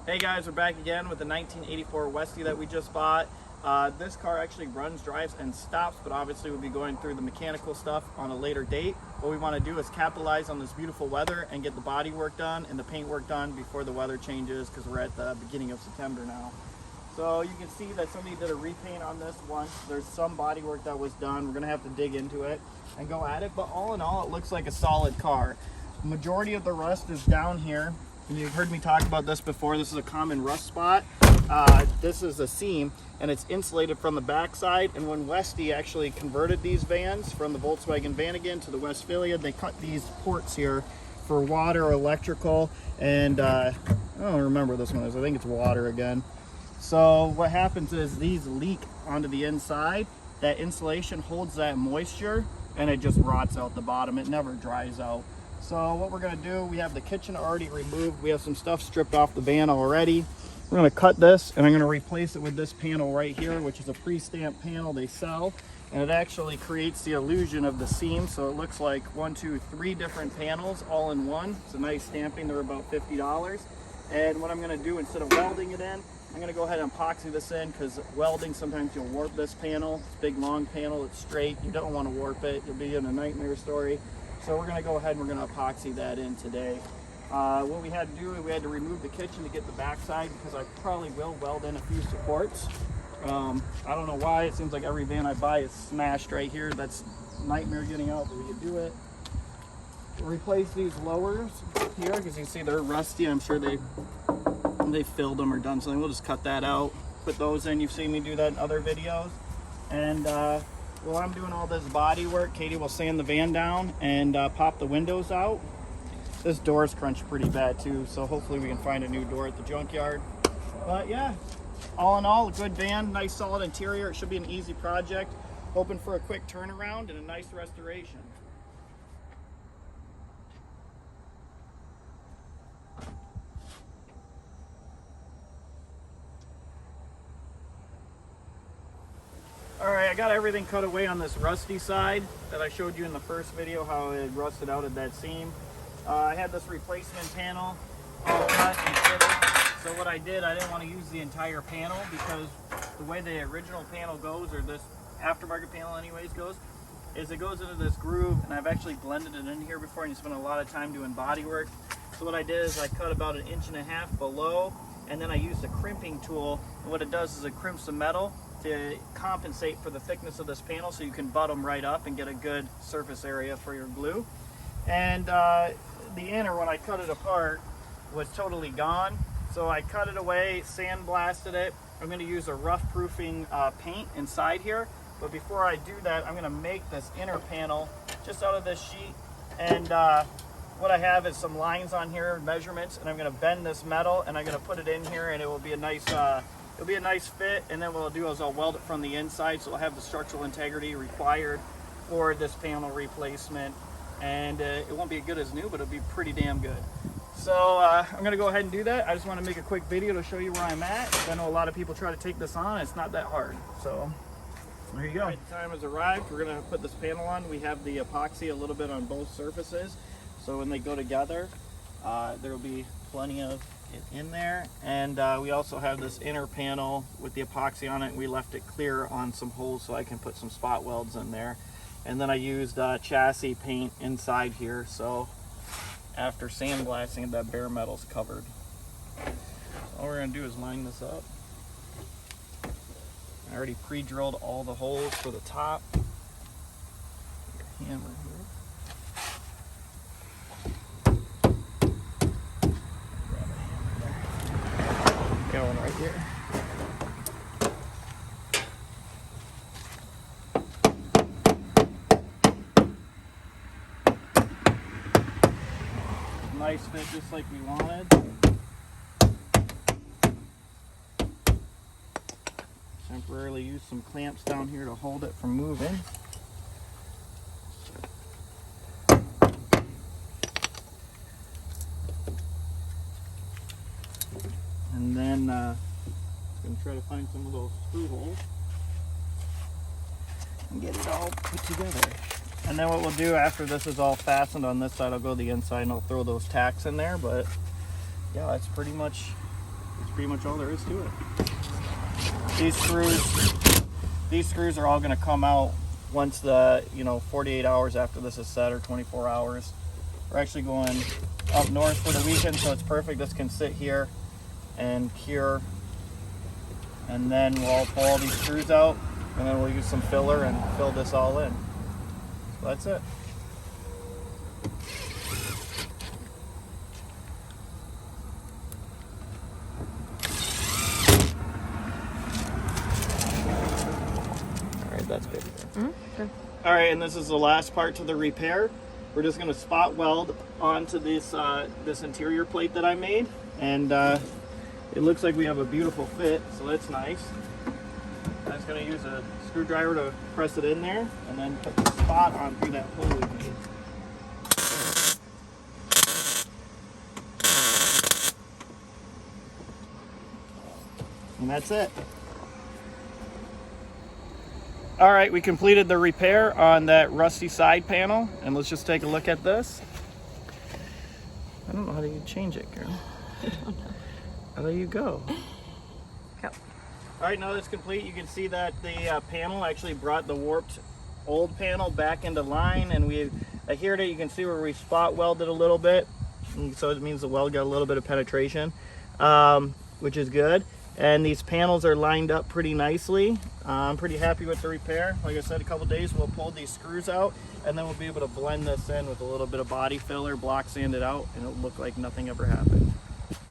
Hey guys, we're back again with the 1984 Westie that we just bought. This car actually runs, drives, and stops, but obviously we'll be going through the mechanical stuff on a later date. What we want to do is capitalize on this beautiful weather and get the body work done and the paint work done before the weather changes, because we're at the beginning of September now. So you can see that somebody did a repaint on this once. There's some body work that was done. We're going to have to dig into it and go at it, but all in all, it looks like a solid car. The majority of the rust is down here. And you've heard me talk about this before. This is a common rust spot. This is a seam, and it's insulated from the backside. And when Westie actually converted these vans from the Volkswagen Vanagon to the Westfalia, they cut these ports here for water, electrical, and I don't remember what this one is. I think it's water again. So what happens is these leak onto the inside. That insulation holds that moisture, and it just rots out the bottom. It never dries out. So what we're going to do, we have the kitchen already removed. We have some stuff stripped off the van already. We're going to cut this, and I'm going to replace it with this panel right here, which is a pre-stamped panel they sell. And it actually creates the illusion of the seam. So it looks like 1, 2, 3 different panels all in one. It's a nice stamping. They're about $50. And what I'm going to do, instead of welding it in, I'm going to go ahead and epoxy this in, because welding, sometimes you'll warp this panel. It's a big, long panel. It's straight. You don't want to warp it. You'll be in a nightmare story. So we're going to go ahead and we're going to epoxy that in today. What we had to do, we had to remove the kitchen to get the backside, because I probably will weld in a few supports. I don't know why. It seems like every van I buy is smashed right here. That's a nightmare getting out, but we can do it. We'll replace these lowers here, because you can see they're rusty. I'm sure they filled them or done something. We'll just cut that out, put those in. You've seen me do that in other videos. And while I'm doing all this body work, Katie will sand the van down and pop the windows out. This door's crunched pretty bad too, so hopefully we can find a new door at the junkyard. But yeah, all in all, a good van, nice solid interior. It should be an easy project. Hoping for a quick turnaround and a nice restoration. Alright, I got everything cut away on this rusty side that I showed you in the first video, how it rusted out at that seam. I had this replacement panel all cut and fitted. So what I did, I didn't want to use the entire panel, because the way the original panel goes, or this aftermarket panel anyways goes, is it goes into this groove, and I've actually blended it in here before, and you spend a lot of time doing body work. So what I did is I cut about 1.5 inches below, and then I used a crimping tool, and what it does is it crimps the metal to compensate for the thickness of this panel, so you can butt them right up and get a good surface area for your glue. And the inner, when I cut it apart, was totally gone. So I cut it away, sandblasted it. I'm going to use a rough proofing paint inside here. But before I do that, I'm going to make this inner panel just out of this sheet. And what I have is some lines on here, measurements, and I'm going to bend this metal, and I'm going to put it in here, and it will be a nice fit. And then what I'll do is I'll weld it from the inside, so it'll have the structural integrity required for this panel replacement. And it won't be as good as new, but it'll be pretty damn good. So I'm going to go ahead and do that. I just want to make a quick video to show you where I'm at. I know a lot of people try to take this on. It's not that hard. So there you go. Right, the time has arrived. We're going to put this panel on. We have the epoxy a little bit on both surfaces, so when they go together, there will be plenty of it in there. And we also have this inner panel with the epoxy on it. We left it clear on some holes so I can put some spot welds in there. And then I used chassis paint inside here, so after sandblasting, that bare metal's covered. All we're going to do is line this up. I already pre-drilled all the holes for the top. Hammer here. Grab a hammer there. Got one right here. Nice fit, just like we wanted. Temporarily use some clamps down here to hold it from moving. And then I'm going to try to find some of those screw holes and get it all put together. And then what we'll do after this is all fastened on this side, I'll go to the inside and I'll throw those tacks in there. But yeah, that's pretty much That's pretty much all there is to it. These screws are all going to come out once the 48 hours after this is set, or 24 hours. We're actually going up north for the weekend, so it's perfect. This can sit here and cure, and then we'll pull all these screws out, and then we'll use some filler and fill this all in. So that's it. That's good. Okay. All right, and this is the last part to the repair. We're just going to spot weld onto this this interior plate that I made, and it looks like we have a beautiful fit, so that's nice. I'm just going to use a screwdriver to press it in there, and then put the spot on through that hole we made. And that's it. All right, we completed the repair on that rusty side panel, and let's just take a look at this. I don't know how to change it, girl. I don't know. How do you go? Go. All right, now that's complete. You can see that the panel actually brought the warped old panel back into line, and we adhered it. You can see where we spot welded a little bit, and so it means the weld got a little bit of penetration, which is good. And these panels are lined up pretty nicely. I'm pretty happy with the repair. Like I said, a couple days we'll pull these screws out, and then we'll be able to blend this in with a little bit of body filler, block sand it out, and it'll look like nothing ever happened.